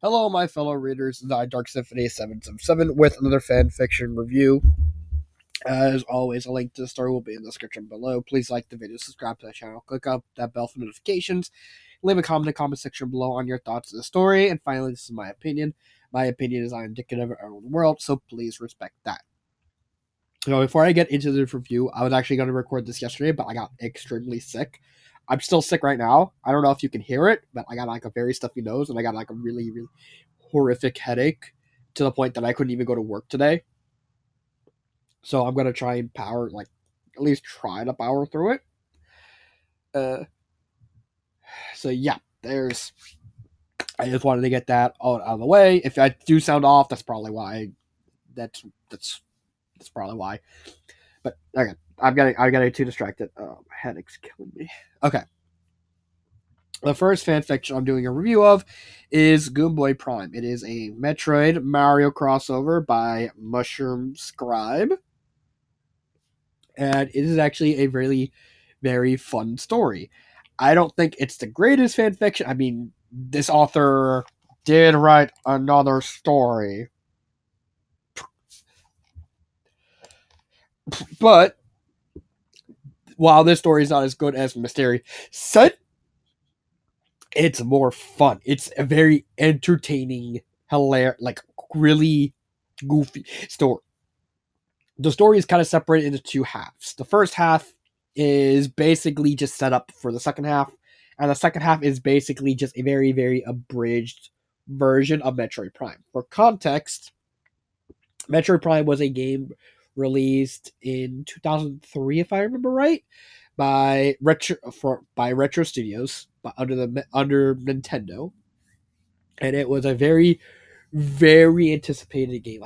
Hello, my fellow readers. The Dark Symphony 777 with another fan fiction review. As always, a link to the story will be in the description below. Please like the video, subscribe to the channel, click up that bell for notifications, leave a comment in the comment section below on your thoughts of the story. And finally, this is my opinion. My opinion is not indicative of everyone in the world, so please respect that. So before I get into the review, I was actually going to record this yesterday, but I got extremely sick. I'm still sick right now. I don't know if you can hear it, but I got like a very stuffy nose and I got like a really, really horrific headache to the point that I couldn't even go to work today. So I'm going to try and at least try to power through it. So yeah, I just wanted to get that all out of the way. If I do sound off, that's probably why. That's probably why. But okay, I'm getting too distracted. Oh, my headache's killing me. Okay. The first fanfiction I'm doing a review of is Goomboid Prime. It is a Metroid Mario crossover by Mushroom Scribe. And it is actually a really, very fun story. I don't think it's the greatest fanfiction. I mean, this author did write another story. But while this story is not as good as Mystery Set, it's more fun. It's a very entertaining, hilarious, really goofy story. The story is kind of separated into two halves. The first half is basically just set up for the second half, and the second half is basically just a very, very abridged version of Metroid Prime. For context, Metroid Prime was a game released in 2003, if I remember right, by Retro Studios, under Nintendo, and it was a very, very anticipated game.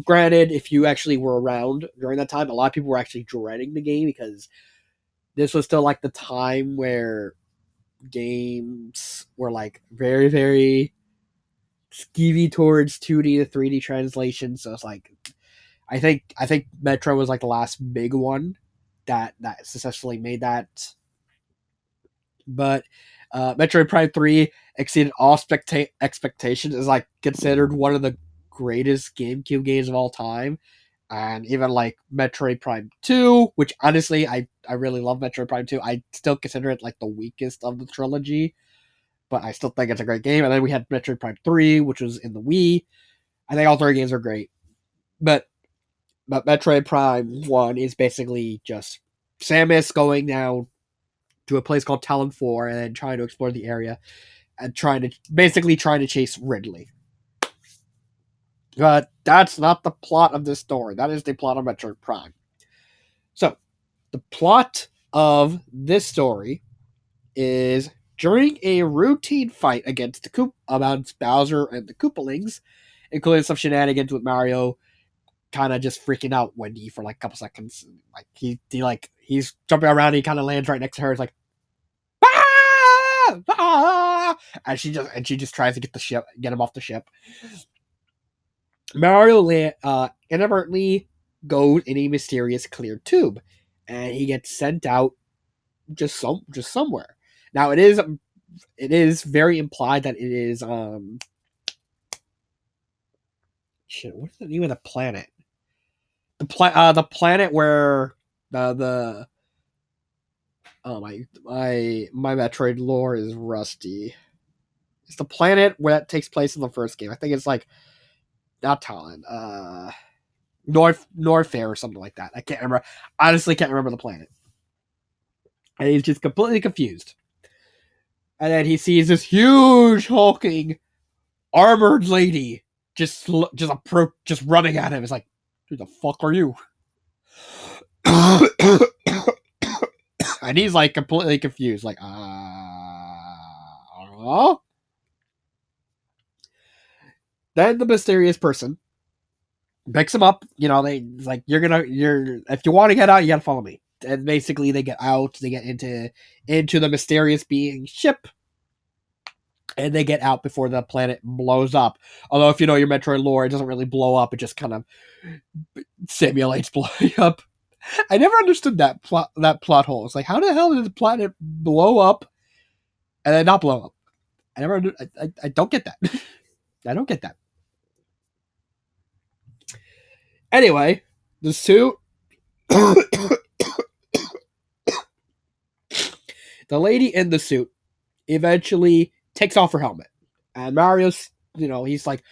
Granted, if you actually were around during that time, a lot of people were actually dreading the game because this was still like the time where games were like very, very skeevy towards 2D to 3D translation. So it's like I think Metro was like the last big one that successfully made that. But Metroid Prime 3 exceeded all expectations. Is like considered one of the greatest GameCube games of all time. And even like Metroid Prime 2, which honestly I really love Metroid Prime 2. I still consider it like the weakest of the trilogy, but I still think it's a great game. And then we had Metroid Prime 3, which was in the Wii. I think all three games are great. But Metroid Prime 1 is basically just Samus going down to a place called Talon 4 and then trying to explore the area and trying to chase Ridley. But that's not the plot of this story. That is the plot of Metroid Prime. So, the plot of this story is during a routine fight against Bowser and the Koopalings, including some shenanigans with Mario kind of just freaking out Wendy for like a couple seconds. Like he's jumping around and he kind of lands right next to her. It's like, ah! Ah! And she just tries to get him off the ship. Mario inadvertently goes in a mysterious clear tube, and he gets sent out just somewhere. Now it is very implied that it is what's the name of the planet? The planet where the oh my Metroid lore is rusty. It's the planet where that takes place in the first game. I think it's like not Talon, Norfair or something like that. I can't remember. Honestly, can't remember the planet. And he's just completely confused. And then he sees this huge hulking armored lady just running at him. It's like, who the fuck are you? And he's like completely confused, like, Then the mysterious person picks him up. You know, if you want to get out, you gotta follow me. And basically, they get out. They get into the mysterious being ship, and they get out before the planet blows up. Although, if you know your Metroid lore, it doesn't really blow up. It just kind of simulates blowing up. I never understood that plot hole. It's like, how the hell did the planet blow up and then not blow up? I don't get that. I don't get that. Anyway, the suit. The lady in the suit eventually takes off her helmet, and Mario's, he's like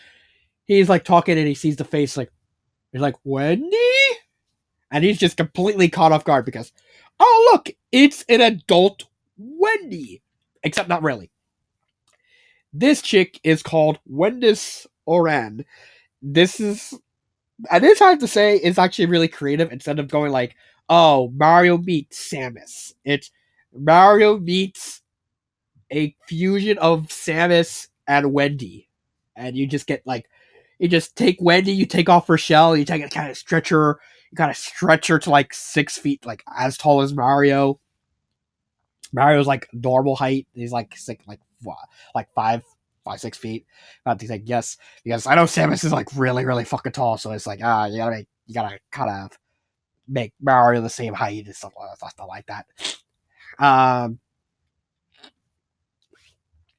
talking, and he sees the face, like he's like, Wendy, and he's just completely caught off guard because, oh look, it's an adult Wendy, except not really. This chick is called Wendis Oran. This is, and this I have to say is actually really creative. Instead of going like, oh, Mario meets Samus, it's Mario meets a fusion of Samus and Wendy, and you just get like, you just take Wendy, you take off her shell, you take it, kind of stretch her, you kind of stretch her to like 6 feet, like as tall as Mario. Mario's like normal height. He's like six, like what, like 6 feet. He's like, yes, because I know Samus is like really, really fucking tall, so it's like, you gotta kind of make Mario the same height and stuff like that. Um,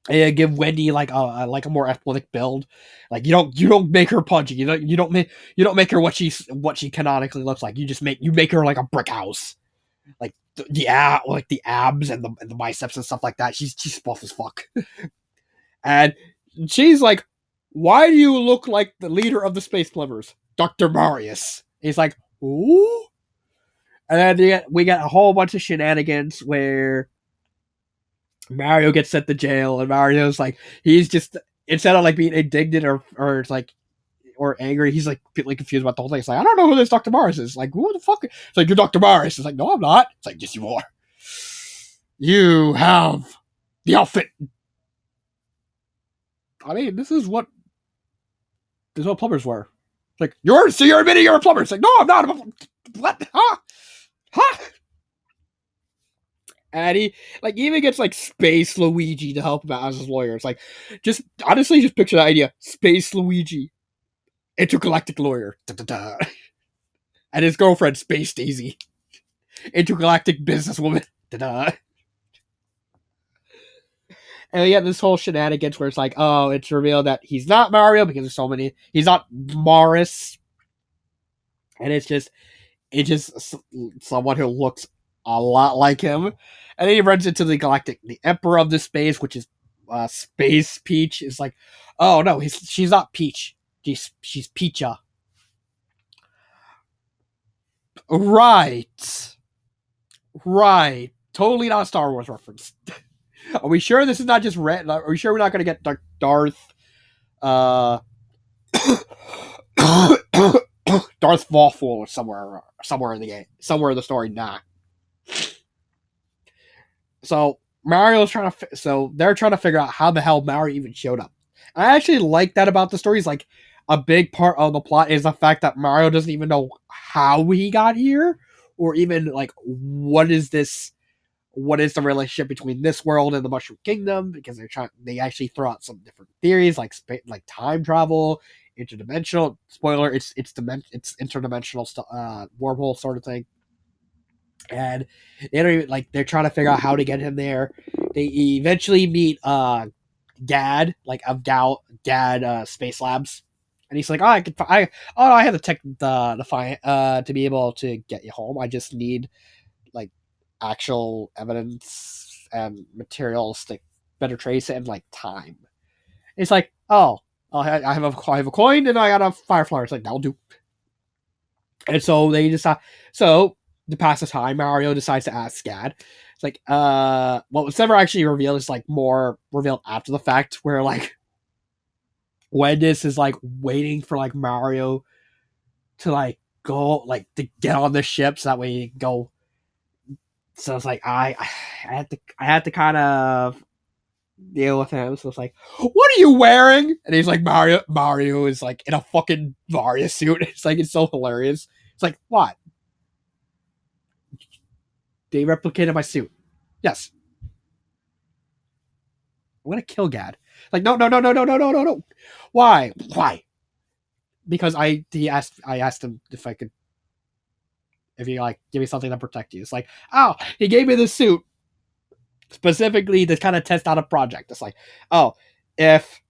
and give Wendy like a more athletic build. Like you don't make her punchy. You don't make her what she canonically looks like. You make her like a brick house. Like like the abs and the biceps and stuff like that. She's buff as fuck. And she's like, why do you look like the leader of the Space Plimmers, Dr. Marius? He's like, ooh. And then we get a whole bunch of shenanigans where Mario gets sent to jail, and Mario's like, he's just, instead of like being indignant or it's like, or angry, he's like completely confused about the whole thing. It's like, I don't know who this Dr. Morris is. Like, who the fuck? It's like, you're Dr. Morris. It's like, no, I'm not. It's like, yes, you are. You have the outfit. I mean, this is what plumbers were. It's like, you're admitting you're a plumber. It's like, no, I'm not. What? Huh? Huh? And he like even gets like Space Luigi to help him out as his lawyer. It's like, just honestly, just picture that idea: Space Luigi, intergalactic lawyer, da-da-da. And his girlfriend, Space Daisy, intergalactic businesswoman, da-da. And we get this whole shenanigans where it's like, oh, it's revealed that he's not Mario because there's so many. He's not Morris, and it's just someone who looks a lot like him. And then he runs into the Emperor of the Space, which is Space Peach. Is like, oh no, she's not Peach. She's Peacha. Right. Right. Totally not a Star Wars reference. Are we sure this is not just red? Are we sure we're not going to get Darth uh Darth Vaulful somewhere in the game, somewhere in the story? Nah. So they're trying to figure out how the hell Mario even showed up. I actually like that about the story. Is like a big part of the plot is the fact that Mario doesn't even know how he got here, or even like what is the relationship between this world and the Mushroom Kingdom, because they actually throw out some different theories like time travel, interdimensional. Spoiler: it's interdimensional wormhole sort of thing. And they don't even like, they're trying to figure out how to get him there. They eventually meet Gad, like of Gad Space Labs, and he's like, oh, I have the tech to be able to get you home. I just need like actual evidence and materials to better trace it, and like time. It's like, oh, I have a coin and I got a firefly. It's like, that'll do. And so they decide. So to pass the time, Mario decides to ask Gad. It's like, what was never actually revealed is like more revealed after the fact, where like Wendis is like waiting for like Mario to like go, like to get on the ship so that way he can go. So it's like I had to kind of deal with him. So it's like, what are you wearing? And he's like, Mario is like in a fucking Mario suit. It's like, it's so hilarious. It's like, what? They replicated my suit. Yes. I'm gonna kill Gad. Like, no, no, no, no, no, no, no, no, no. Why? Why? Because I asked him if he like give me something to protect you. It's like, oh, he gave me the suit specifically to kind of test out a project. It's like, oh, if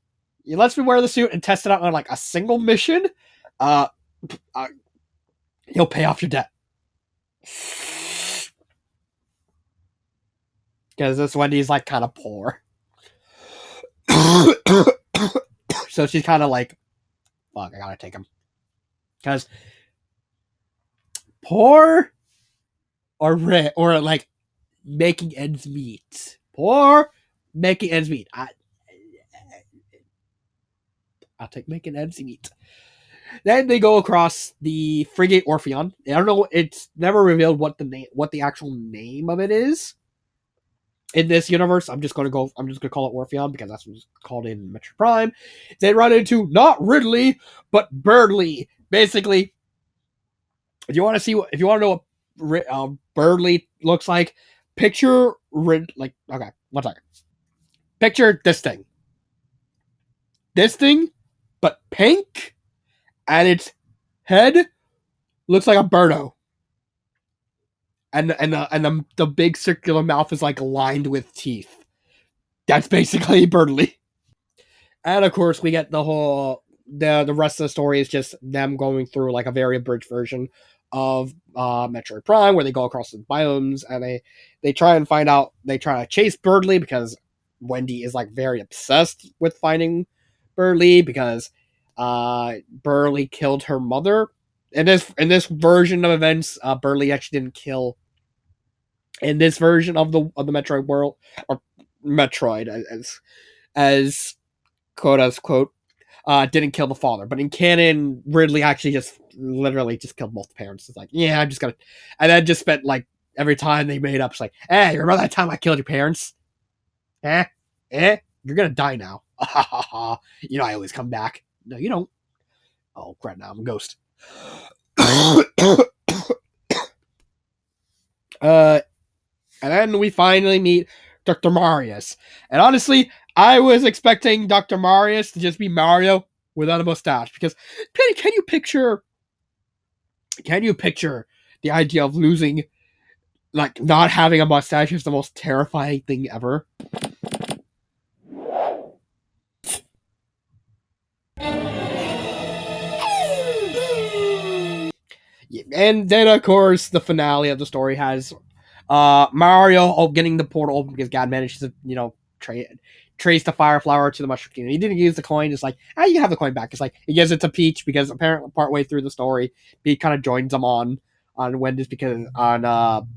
he lets me wear the suit and test it out on like a single mission. Uh, uh he'll pay off your debt. Because this Wendy's like kind of poor. So she's kind of like, fuck, I gotta take him. Because poor or rich or like making ends meet. Poor making ends meet. I'll take making ends meet. Then they go across the frigate Orpheon. I don't know. It's never revealed what the actual name of it is in this universe. I'm just gonna call it Orpheon because that's what it's called in Metro Prime. They run into not Ridley but Birdley. Basically, if you want to know what Birdley looks like, picture okay, one second. Picture this thing. This thing, but pink, and its head looks like a birdo. And the big circular mouth is like lined with teeth. That's basically Birdley. And of course, we get the rest of the story is just them going through like a very abridged version of Metroid Prime, where they go across the biomes and they try to chase Birdley because Wendy is like very obsessed with finding Birdley because Birdley killed her mother. In this version of events, Birdley actually didn't kill. In this version of the Metroid world, or Metroid as quote unquote, didn't kill the father. But in canon, Ridley actually just literally just killed both parents. It's like, yeah, I'm just gonna, and then just spent like every time they made up, it's like, hey, remember that time I killed your parents? Eh, you're gonna die now. You know I always come back. No, you don't. Oh crap! Now I'm a ghost. And then we finally meet Dr. Marius. And honestly, I was expecting Dr. Marius to just be Mario without a mustache. Because can you picture the idea of losing, like not having a mustache is the most terrifying thing ever? And then of course the finale of the story has Mario getting the portal open because God managed to, trace the fire flower to the mushroom kingdom. He didn't use the coin. It's like, you can have the coin back. It's like he gives it to Peach because apparently partway through the story, he kind of joins them on Wendy's because on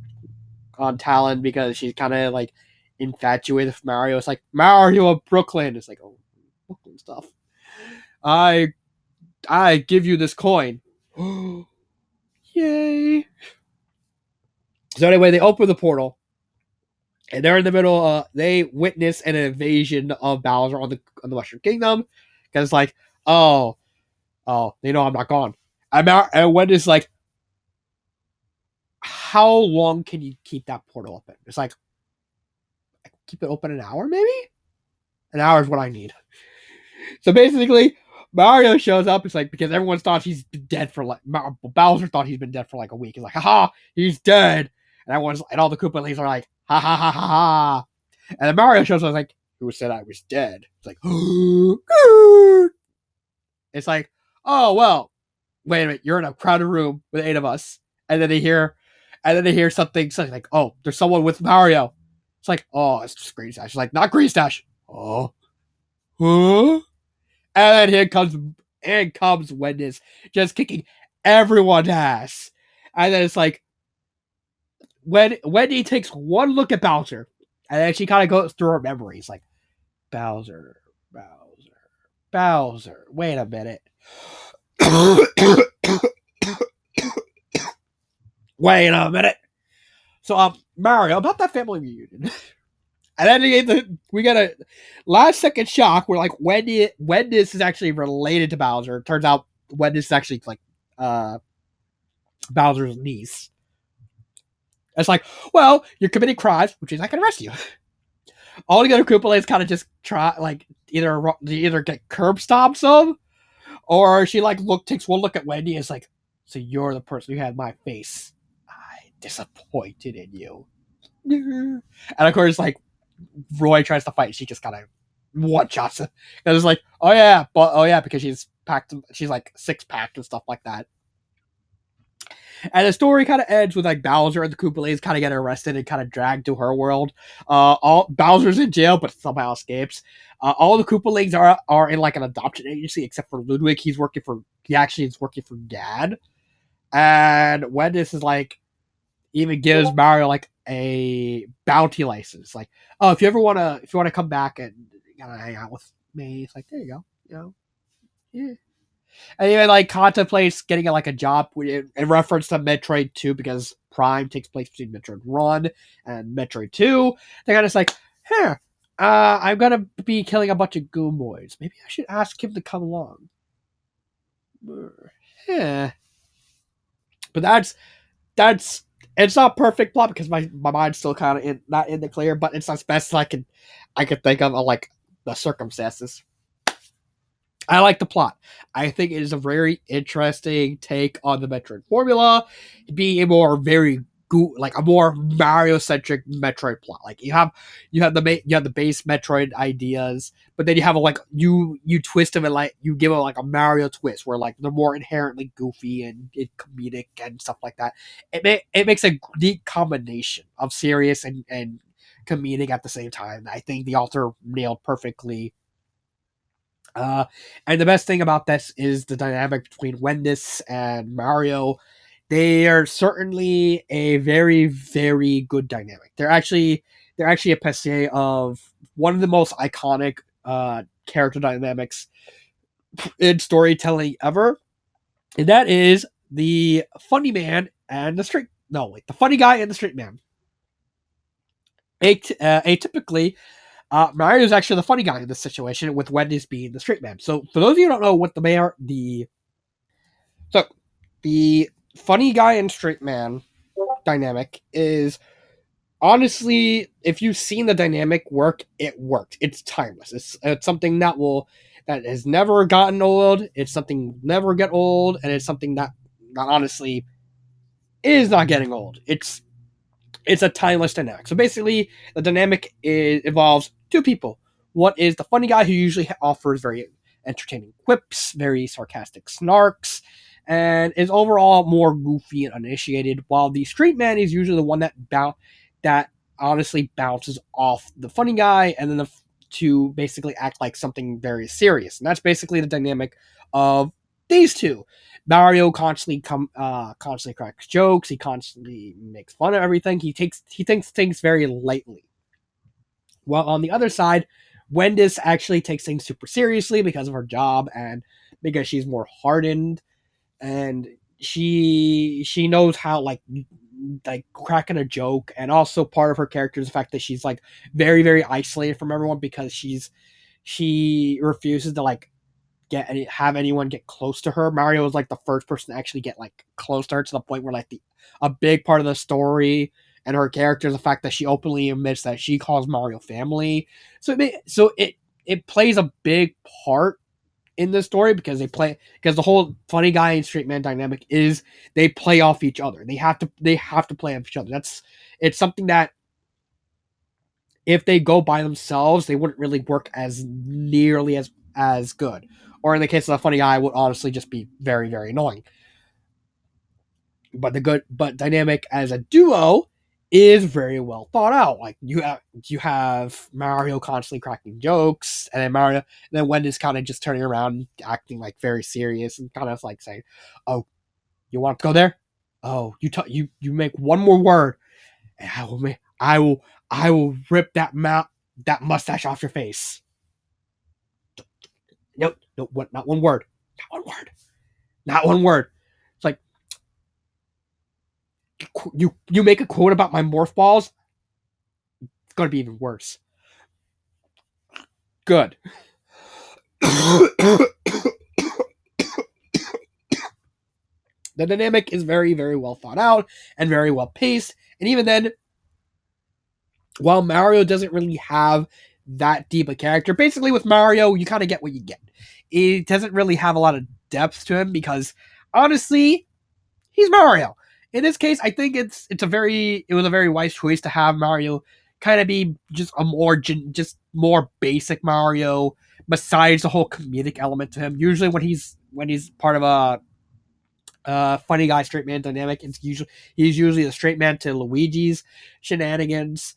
Talon because she's kind of like infatuated with Mario. It's like Mario of Brooklyn. It's like, oh, Brooklyn stuff. I give you this coin. Yay! So anyway, they open the portal, and they're in the middle. They witness an invasion of Bowser on the Mushroom Kingdom, because it's like, they know I'm not gone. And Wendy's like, how long can you keep that portal open? It's like, keep it open an hour, maybe. An hour is what I need. So basically, Mario shows up. It's like because everyone's thought he's been dead for like Bowser thought he's been dead for like a week. He's like, haha, he's dead. And all the Koopa Leaves are like, ha ha ha ha ha. And then Mario shows up like, who said I was dead? It's like, it's like, oh well, wait a minute, you're in a crowded room with 8 of us, and then they hear something like, oh, there's someone with Mario. It's like, oh, it's just Green Stash. It's like, not Green Stash. Oh, huh? And then here comes Wendy, just kicking everyone's ass. And then it's like, when Wendy takes one look at Bowser, and then she kind of goes through her memories, like, Bowser. Wait a minute. Wait a minute. So, Mario, about that family reunion. And then we get a last second shock where like Wendy is actually related to Bowser. It turns out Wendy is actually like Bowser's niece. It's like, well, you're committing crimes, which is not going to arrest you. All the other Koopalets kind of just try like either get curb stomps them, or she like takes one look at Wendy and is like, so you're the person who had my face. I disappointed in you. And of course, like Roy tries to fight, she just kind of one shots. And it's like, oh yeah, but oh yeah, because she's packed, she's like six packed and stuff like that. And the story kind of ends with like Bowser and the Koopalings kind of get arrested and kind of dragged to her world. All Bowser's in jail, but somehow escapes. All the Koopalings are in like an adoption agency, except for Ludwig. He actually is working for Gad. And Wendice is like even gives Mario like a bounty license. Like, oh, if you wanna come back and hang out with me, it's like there you go. You know, yeah. And even like contemplates getting like a job in reference to Metroid 2 because Prime takes place between Metroid 1 and Metroid 2. They're kind of like, huh, I'm gonna be killing a bunch of Goomboids. Maybe I should ask him to come along. Yeah, but that's it's not perfect plot because my mind's still kind of not in the clear, but it's as best as I could think of like the circumstances. I like the plot. I think it is a very interesting take on the Metroid formula, being a more very like a more Mario centric Metroid plot. Like you have the base Metroid ideas, but then you have you twist them and like you give them like a Mario twist where like they're more inherently goofy and comedic and stuff like that. It makes a neat combination of serious and comedic at the same time. I think the author nailed perfectly. uh, and the best thing about this is the dynamic between Wendice and Mario. They are certainly a very, very good dynamic. They're actually a passe of one of the most iconic character dynamics in storytelling ever, and that is the funny man and the straight. No, wait, the funny guy and the straight man. Atypically, Mario is actually the funny guy in this situation, with Wendy's being the straight man. So, for those of you who don't know what so the funny guy and straight man dynamic is honestly, if you've seen the dynamic work, it worked. It's timeless. It's something that has never gotten old. It's something never get old, and it's something that honestly is not getting old. It's a timeless dynamic. So basically, the dynamic involves two people. One is the funny guy who usually offers very entertaining quips, very sarcastic snarks, and is overall more goofy and uninitiated. While the straight man is usually the one that honestly bounces off the funny guy, and then to basically act like something very serious. And that's basically the dynamic of these two. Mario constantly cracks jokes. He constantly makes fun of everything. He thinks things very lightly. While on the other side, Wendice actually takes things super seriously because of her job and because she's more hardened, and she knows how like cracking a joke. And also part of her character is the fact that she's like very, very isolated from everyone because she refuses to like have anyone get close to her. Mario was like the first person to actually get like close to her, to the point where like a big part of the story and her character is the fact that she openly admits that she calls Mario family. So it plays a big part in the story because the whole funny guy and straight man dynamic is they play off each other. They have to play off each other. It's something that if they go by themselves, they wouldn't really work as nearly as good. Or in the case of the funny guy, would honestly just be very, very annoying. But dynamic as a duo is very well thought out. Like you have Mario constantly cracking jokes, and then Wendy's kind of just turning around, acting like very serious, and kind of like saying, "Oh, you want to go there? Oh, you make one more word, and I will rip that mustache off your face." Nope, no, what? Not one word. Not one word. Not one word. It's like you make a quote about my morph balls. It's gonna be even worse. Good. The dynamic is very, very well thought out and very well paced. And even then, while Mario doesn't really have that deep a character, basically with Mario, you kind of get what you get. It doesn't really have a lot of depth to him because honestly, he's Mario. In this case, I think it was a very wise choice to have Mario kind of be just a more just more basic Mario. Besides the whole comedic element to him, usually when he's part of a funny guy straight man dynamic, he's usually the straight man to Luigi's shenanigans.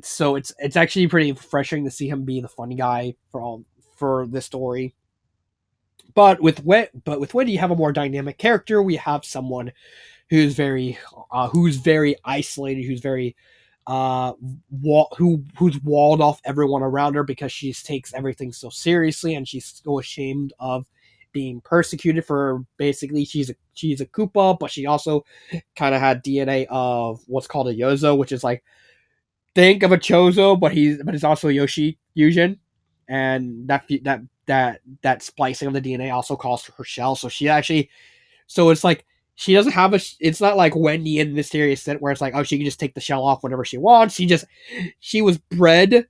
So it's actually pretty refreshing to see him be the funny guy for this story. But with Wendy, you have a more dynamic character. We have someone who's very isolated, who's very who's walled off everyone around her because she takes everything so seriously, and she's so ashamed of being persecuted for basically she's a Koopa, but she also kind of had DNA of what's called a Yozo, which is like think of a Chozo, but he's also a Yoshi fusion, and that splicing of the DNA also calls for her shell. So it's like she doesn't have a. It's not like Wendy in Mysterious Scent where it's like, oh, she can just take the shell off whenever she wants. She was bred,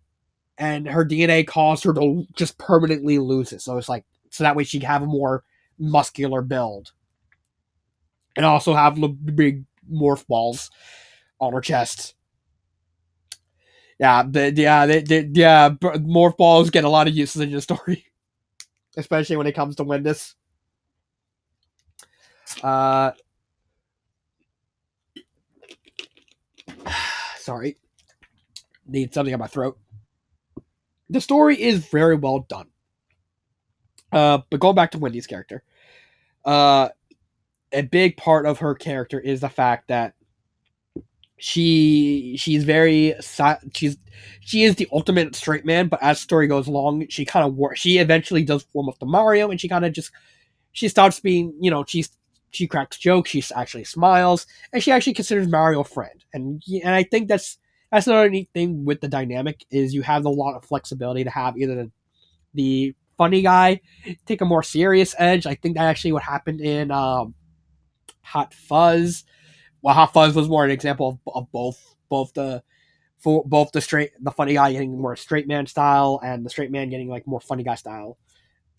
and her DNA caused her to just permanently lose it. So it's like so that way she can have a more muscular build, and also have the big morph balls on her chest. Morph balls get a lot of uses in the story, especially when it comes to Wendis. Uh, sorry, need something on my throat. The story is very well done. But going back to Wendy's character, uh, a big part of her character is the fact that she's very she is the ultimate straight man. But as the story goes along, she eventually does form up to Mario, and she stops being she cracks jokes, she actually smiles, and she actually considers Mario a friend. And I think that's another neat thing with the dynamic is you have a lot of flexibility to have either the funny guy take a more serious edge. I think that actually what happened in Hot Fuzz. Well, Hot Fuzz was more an example of both the funny guy getting more straight man style and the straight man getting like more funny guy style,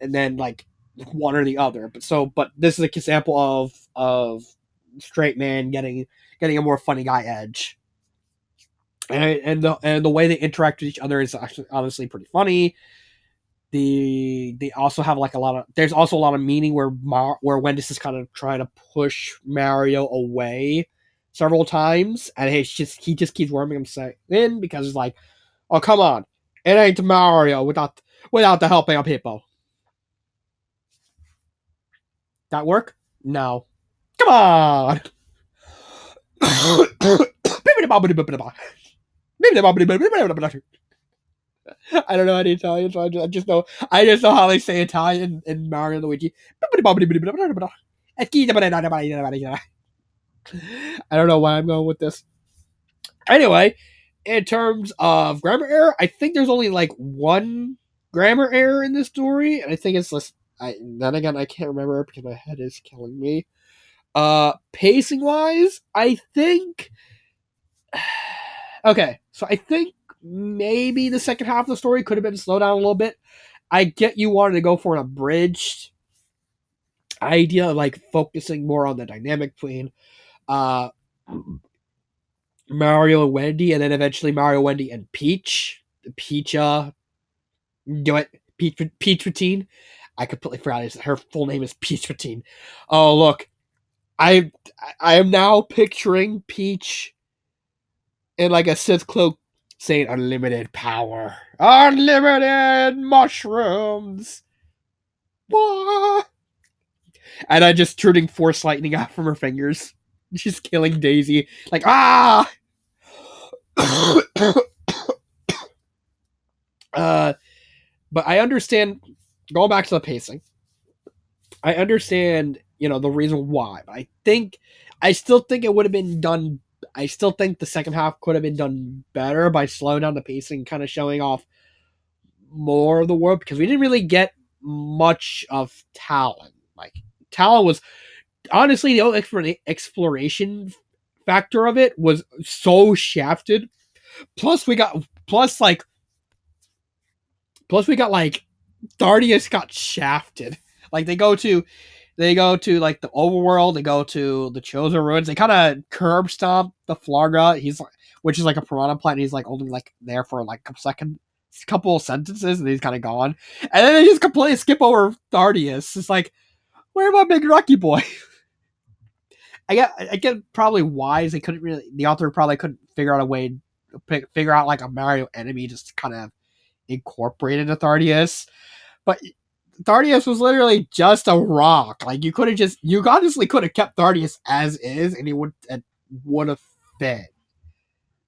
and then like one or the other. But this is an example of straight man getting a more funny guy edge, and the way they interact with each other is actually honestly pretty funny. They also have like there's also a lot of meaning where Wendis is kind of trying to push Mario away several times, and he just keeps worming himself in because it's like, oh come on, it ain't Mario without the helping of people. That work? No. Come on. I don't know any Italian, so I just know how they say Italian in Mario and Luigi. I don't know why I'm going with this. Anyway, in terms of grammar error, I think there's only like one grammar error in this story, and I think it's less. Then again, I can't remember because my head is killing me. Pacing wise, I think. Okay, so I think maybe the second half of the story could have been slowed down a little bit. I get you wanted to go for an abridged idea, like focusing more on the dynamic between uh, Mario and Wendy, and then eventually Mario, Wendy, and Peach. Peach, do it. Peach Routine. I completely forgot her full name is Peach Routine. Oh look, I I am now picturing Peach in like a Sith cloak saying unlimited power. Unlimited mushrooms. Wah! And I just shooting force lightning out from her fingers. She's killing Daisy. Like, ah! uh, but I understand, going back to the pacing, I understand, the reason why. But I still think it would have been done. I still think the second half could have been done better by slowing down the pacing, kind of showing off more of the world because we didn't really get much of Talon. Like Talon was honestly the only exploration factor of it was so shafted. Plus we got plus we got like Dardius got shafted. Like they go to like the overworld, they go to the Chosen Ruins, they kind of curb stomp the Flarga. He's like which is like a piranha plant. And he's like only like there for like a couple of sentences, and he's kind of gone. And then they just completely skip over Thardius. It's like, where my big Rocky boy? I get probably why is they couldn't really the author probably couldn't figure out a way to figure out like a Mario enemy just kind of incorporated into Thardius, but Thardius was literally just a rock. Like you honestly could have kept Thardius as is, and he would have fit.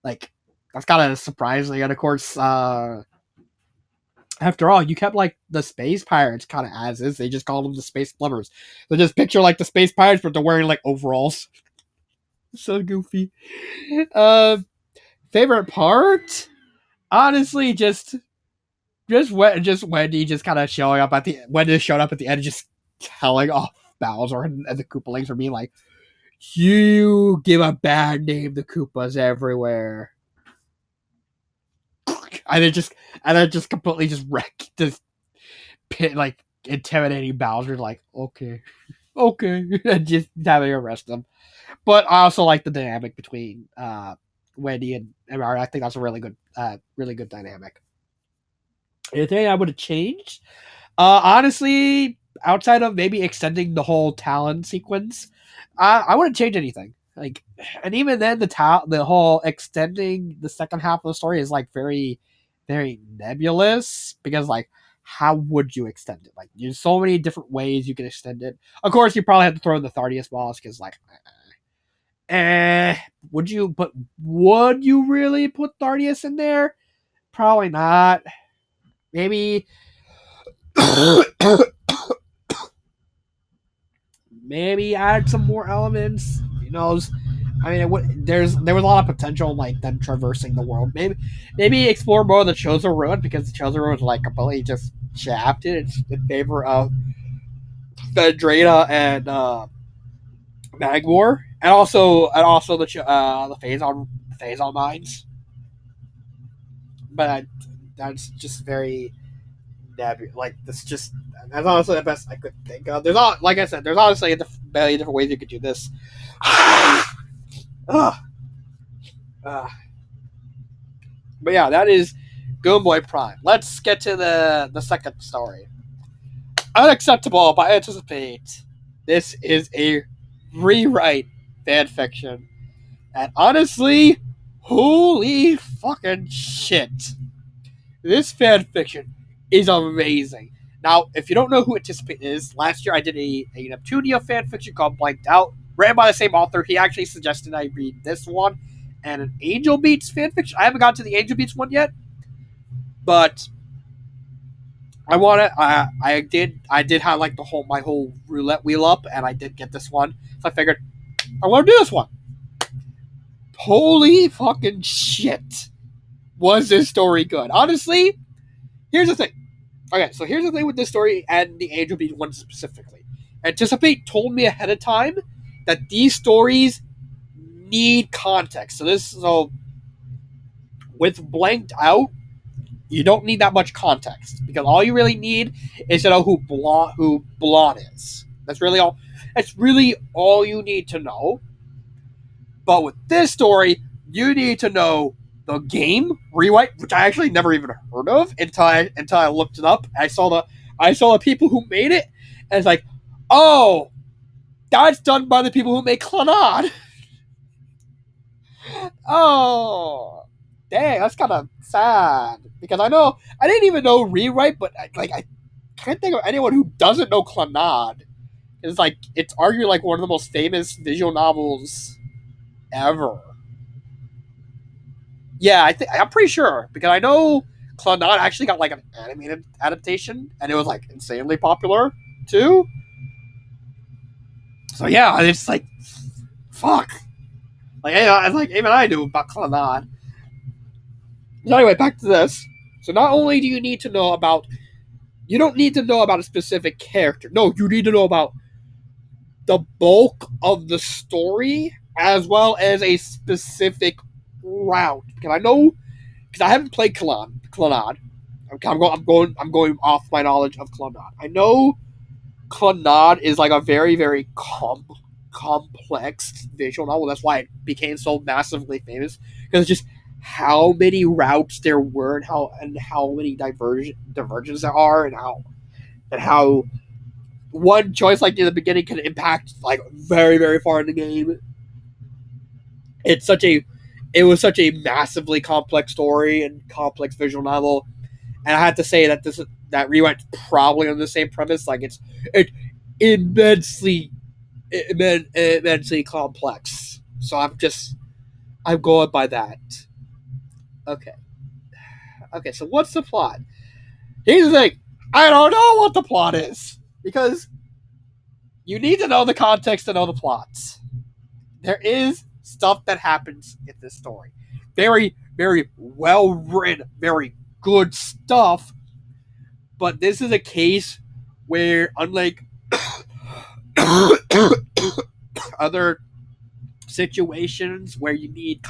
Like that's kind of surprising, and of course, after all, you kept like the space pirates kind of as is. They just called them the space plumbers. So just picture like the space pirates, but they're wearing like overalls. So goofy. Uh, favorite part? Honestly, just Wendy just kind of showing up at the Wendy showed up at the end, and just telling off Bowser and the Koopalings for being like, "You give a bad name to Koopas everywhere," and then just completely just wreck just like intimidating Bowser. Like, okay, and just having to arrest them. But I also like the dynamic between Wendy and Mario. I think that's a really good dynamic. Anything I would have changed? Honestly, outside of maybe extending the whole Talon sequence, I wouldn't change anything. Like, and even then, the whole extending the second half of the story is like very, very nebulous because like, how would you extend it? Like, there's so many different ways you can extend it. Of course, you probably have to throw in the Thardius boss because like, eh, would you really put Thardius in there? Probably not. Maybe maybe add some more elements. Who knows? I mean, there was a lot of potential like them traversing the world. Maybe explore more of the Chosen Road because the Chosen Road is like completely just shafted. It's in favor of Phaedra and Magmor, and also the Phazon mines. But that's just very like this just that's honestly the best I could think of. There's all like I said, there's honestly a million different ways you could do this. Ugh. Uh, but yeah, that is Goomboid Prime. Let's get to the second story. Unacceptable, but I anticipate this is a rewrite fan fiction. And honestly, holy fucking shit. This fan fiction is amazing. Now, if you don't know who Anticipate is, last year I did a Neptunia fan fiction called Blanked Out, ran by the same author. He actually suggested I read this one and an Angel Beats fan fiction. I haven't got to the Angel Beats one yet, but I want to. I did have like my whole roulette wheel up, and I did get this one. So I figured I want to do this one. Holy fucking shit! Was this story good? Honestly, here's the thing. Okay, so here's the thing with this story and the Angel Beats one specifically. Anticipate told me ahead of time that these stories need context. So with Blanked Out, you don't need that much context because all you really need is to know who Blonde is. That's really all. That's really all you need to know. But with this story, you need to know the game rewrite, which I actually never even heard of until I looked it up. I saw the people who made it, and it's like, oh, that's done by the people who make Clannad. Oh, dang, that's kind of sad because I didn't even know rewrite, but I can't think of anyone who doesn't know Clannad. It's arguably like one of the most famous visual novels ever. Yeah, I'm pretty sure because I know Clannad actually got like an animated adaptation, and it was like insanely popular too. So yeah, it's like fuck. Like even I knew about Clannad. So anyway, back to this. So not only do you need to know about, you don't need to know about a specific character. No, you need to know about the bulk of the story as well as a specific route. Because I haven't played Clannad. I'm going off my knowledge of Clannad. I know Clannad is like a very, very complex visual novel. That's why it became so massively famous, because just how many routes there were, and how many diversions there are, and how one choice like in the beginning can impact like very very far in the game. It's such a it was such a massively complex story and complex visual novel, and I have to say that that Rewind's probably on the same premise. Like it's immensely immensely complex. So I'm going by that. Okay, okay. So what's the plot? Here's the thing. I don't know what the plot is, because you need to know the context to know the plots. There is stuff that happens in this story. Very, very well written, very good stuff. But this is a case where, unlike other situations where where you need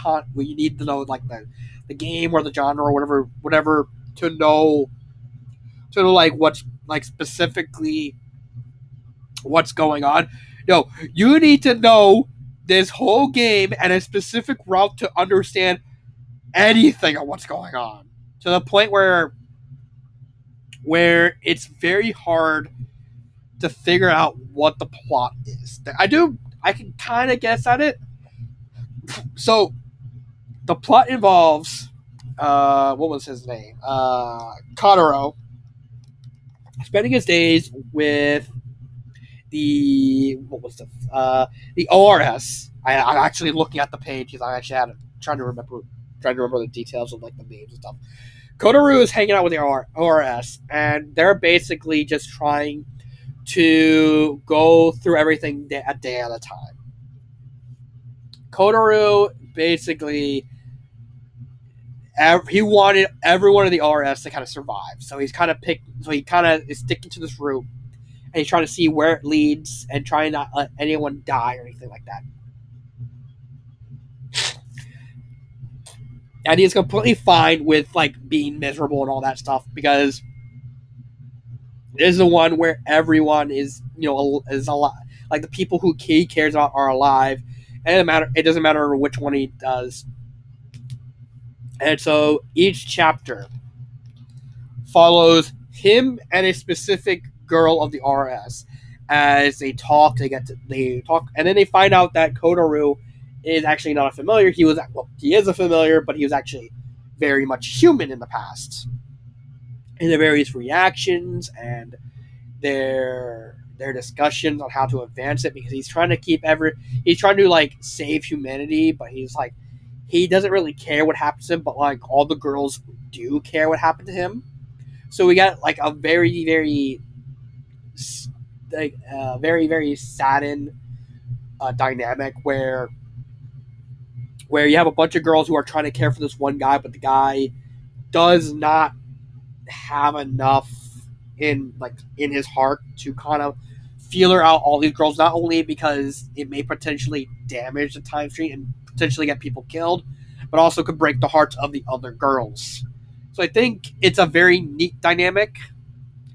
to know like the game or the genre or whatever to know like what's like specifically what's going on. No, you need to know this whole game and a specific route to understand anything of what's going on, to the point where it's very hard to figure out what the plot is. I can kind of guess at it. So the plot involves what was his name? Kotaro spending his days with the what was the ORS. I'm actually looking at the page because I actually had trying to remember the details of like the names and stuff. Kotaru is hanging out with the ORS, and they're basically just trying to go through everything a day at a time. Kotaru basically he wanted everyone in the RS to kind of survive, so he kind of is sticking to this route, and he's trying to see where it leads and trying not let anyone die or anything like that. And he's completely fine with like being miserable and all that stuff, because this is the one where everyone is alive. Like the people who he cares about are alive, and it doesn't matter which one he does. And so each chapter follows him and a specific girl of the RS as they talk. They talk, and then they find out that Kotaru is actually not a familiar. He is a familiar, but he was actually very much human in the past. And the various reactions and their discussions on how to advance it, because he's trying to like save humanity, but he doesn't really care what happens to him, but like all the girls do care what happened to him. So we got like a very very very very saddened dynamic where you have a bunch of girls who are trying to care for this one guy, but the guy does not have enough in his heart to kind of feeler out all these girls, not only because it may potentially damage the time stream and potentially get people killed, but also could break the hearts of the other girls. So I think it's a very neat dynamic,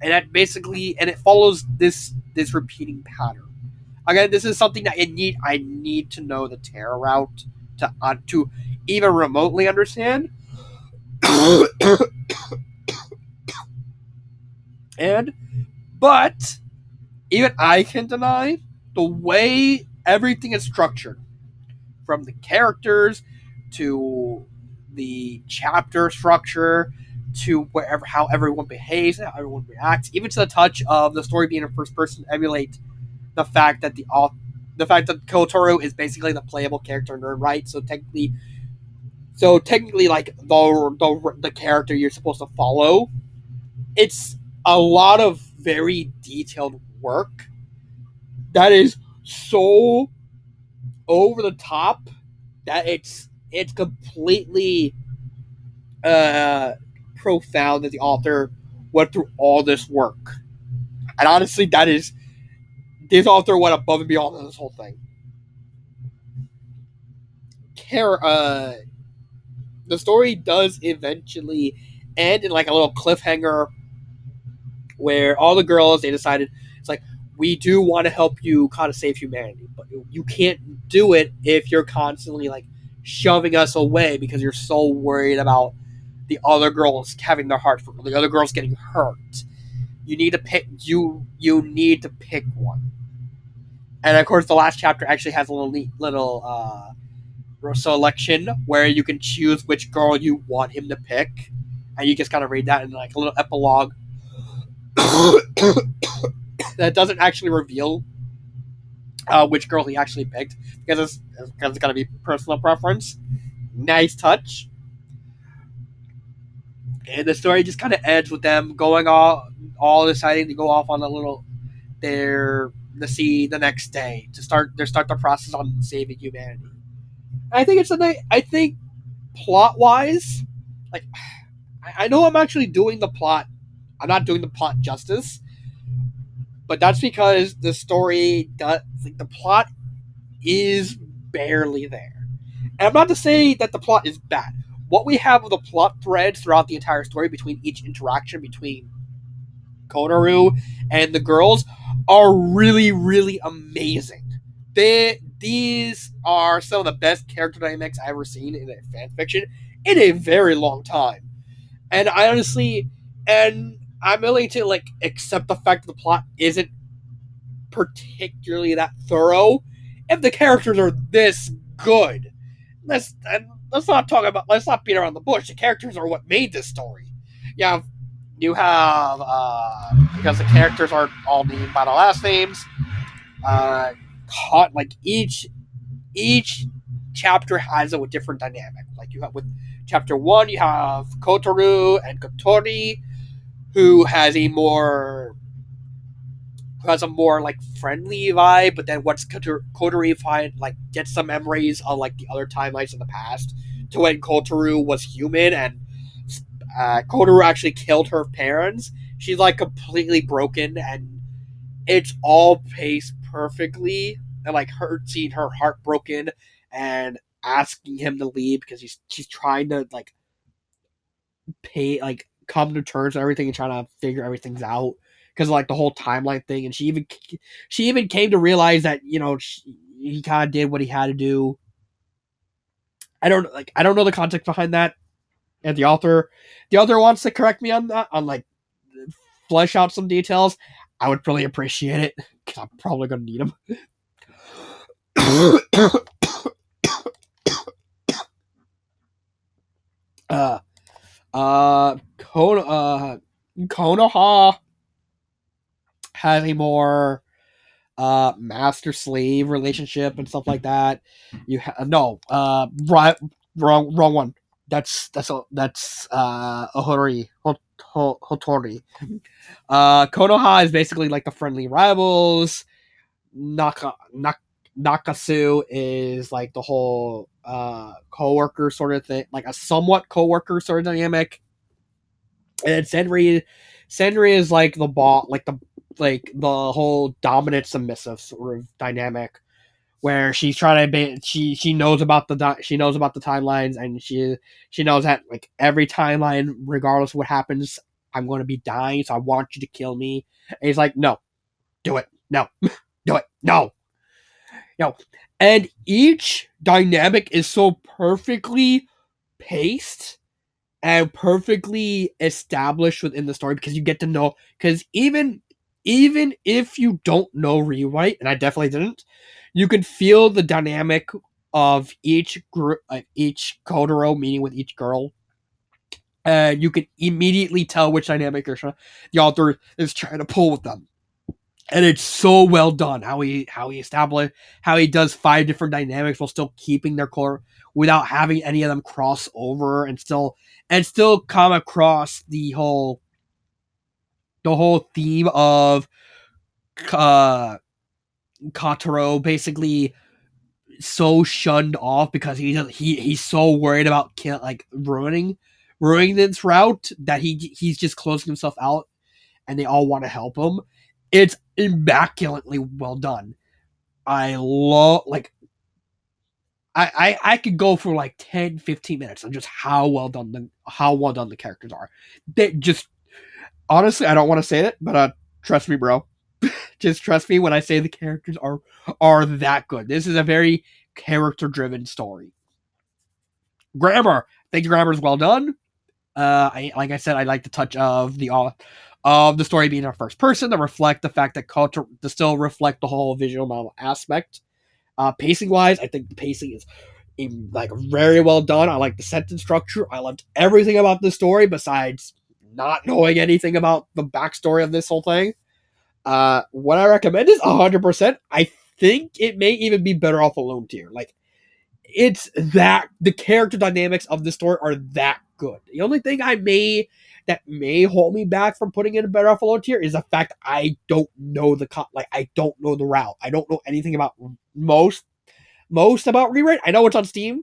and it follows this repeating pattern. Again, this is something that I need to know the terror route to even remotely understand. and but even I can deny the way everything is structured, from the characters to the chapter structure to wherever how everyone behaves, how everyone reacts, even to the touch of the story being in first person, emulate the fact that the fact that Kotaro is basically the playable character nerd, right? So technically, like the character you're supposed to follow, it's a lot of very detailed work that is so over the top that it's completely uh, profound that the author went through all this work. And honestly, this author went above and beyond this whole thing. Care, the story does eventually end in like a little cliffhanger where all the girls they decided it's like we do want to help you kind of save humanity, but you can't do it if you're constantly like shoving us away because you're so worried about the other girls having their hearts broken, the other girls getting hurt. You need to pick. You need to pick one. And of course, the last chapter actually has a little selection where you can choose which girl you want him to pick, and you just gotta read that in like a little epilogue that doesn't actually reveal which girl he actually picked because it's gonna be personal preference. Nice touch. And the story just kind of ends with them going all deciding to go off on a little their the sea the next day to start the process on saving humanity. I think it's a I think plot wise, like I know I'm actually doing the plot. I'm not doing the plot justice, but that's because the story does like the plot is barely there. And I'm not to say that the plot is bad. What we have of the plot threads throughout the entire story between each interaction between Konoru and the girls are really, really amazing. These are some of the best character dynamics I've ever seen in a fan fiction in a very long time. And I honestly, and I'm willing to like accept the fact that the plot isn't particularly that thorough if the characters are this good. Let's not talk about let's not beat around the bush. The characters are what made this story. Yeah, you have because the characters are all named by the last names. Uh, like each chapter has a different dynamic. Like you have with chapter one, you have Kotoru and Kotori, who has a more like friendly vibe, but then once Kotori find like gets some memories of like the other timelines in the past to when Kotoru was human and Kotoru actually killed her parents, she's like completely broken and it's all paced perfectly and like her seeing her heart broken and asking him to leave because she's trying to like pay like come to terms with everything and trying to figure everything's out because like the whole timeline thing and she even came to realize that he kind of did what he had to do. I don't know the context behind that, and the author wants to correct me on that, on like flesh out some details. I would really appreciate it because I'm probably gonna need them. uh Konoha has a more master slave relationship and stuff like that. You no right, wrong one. That's Hotori. Konoha is basically like the friendly rivals. Nakasu is like the whole co-worker sort of thing, like a somewhat co-worker sort of dynamic. And then Senri is like the ball, like the whole dominant submissive sort of dynamic where she's trying to be she knows about the timelines and she knows that like every timeline regardless of what happens I'm going to be dying, so I want you to kill me. And he's like, no, do it, no, do it, no. And each dynamic is so perfectly paced and perfectly established within the story because you get to know, because even if you don't know rewrite, and I definitely didn't, you can feel the dynamic of each group, each Kotaro meeting with each girl, and you can immediately tell which dynamic the author is trying to pull with them. And it's so well done how he does 5 different dynamics while still keeping their core without having any of them cross over and still come across the whole theme of uh Kotaro basically so shunned off because he's so worried about ruining this route that he's just closing himself out, and they all want to help him. It's immaculately well done. I love like I could go for like 10-15 minutes on just how well done the characters are. They just honestly, I don't want to say it, but trust me, bro. Just trust me when I say the characters are that good. This is a very character driven story. Grammar, I think the grammar is well done. Like I said, I like the touch of the story being in first person to reflect the fact that culture to still reflect the whole visual novel aspect. Pacing wise, I think the pacing is like very well done. I like the sentence structure. I loved everything about the story besides not knowing anything about the backstory of this whole thing. What I recommend is 100%. I think it may even be better off alone tier. Like it's that the character dynamics of the story are that good. The only thing that may hold me back from putting in a better off alone tier is the fact I don't know I don't know the route. I don't know anything about most about Rewrite. I know it's on Steam.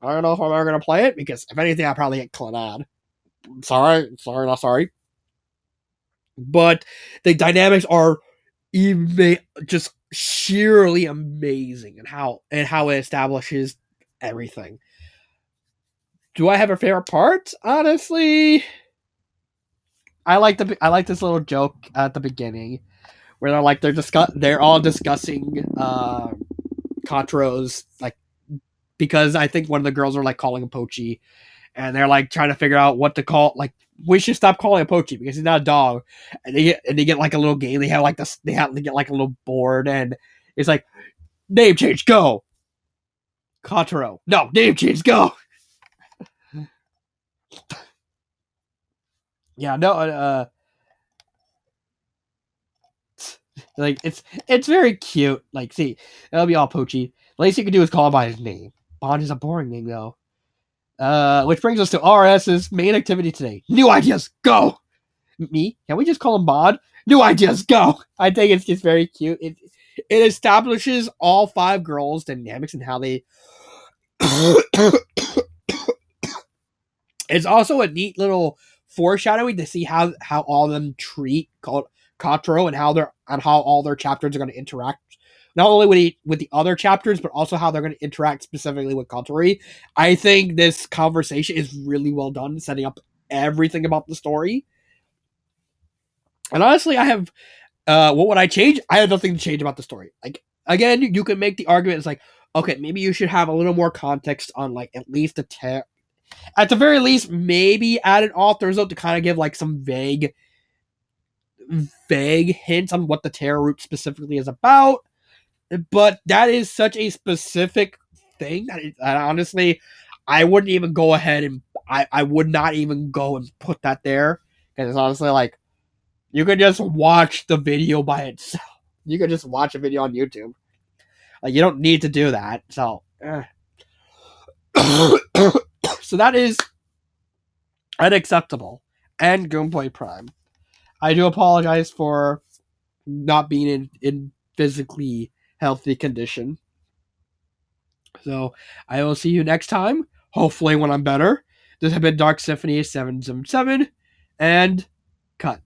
I don't know if I'm ever gonna play it because if anything, I'll probably get Clannad. Sorry, not sorry. But the dynamics are just sheerly amazing, and how it establishes everything. Do I have a favorite part? Honestly, I like this little joke at the beginning where they're all discussing Contro's like because I think one of the girls are like calling him Pochi, and they're like trying to figure out what to call. Like we should stop calling him Pochi because he's not a dog. And they get like a little game. They have like this. They get like a little board, and it's like name change, go. Kotaro. No, name change, go. Yeah, no, like it's very cute. Like, see, that'll be all Pochi. The least you can do is call him by his name. Bond is a boring name though. Which brings us to RS's main activity today. New ideas, go. Me? Can we just call him Bond? New ideas, go. I think it's just very cute. It establishes all five girls' dynamics and how they. It's also a neat little foreshadowing to see how all of them treat Kotaro and how all their chapters are going to interact. Not only with the other chapters, but also how they're going to interact specifically with Kotori. I think this conversation is really well done, setting up everything about the story. And honestly, I have what would I change? I have nothing to change about the story. Like again, you can make the argument. It's like, okay, maybe you should have a little more context on like at least at the very least, maybe add an author's note to kind of give like some vague hints on what the tarot root specifically is about. But that is such a specific thing that honestly, I wouldn't even go ahead and I would not even go and put that there because it's honestly like you could just watch the video by itself. You could just watch a video on YouTube. Like you don't need to do that. So, so that is unacceptable. And Goomboid Prime. I do apologize for not being in physically healthy condition. So I will see you next time. Hopefully when I'm better. This has been Dark Symphony 777 and cut.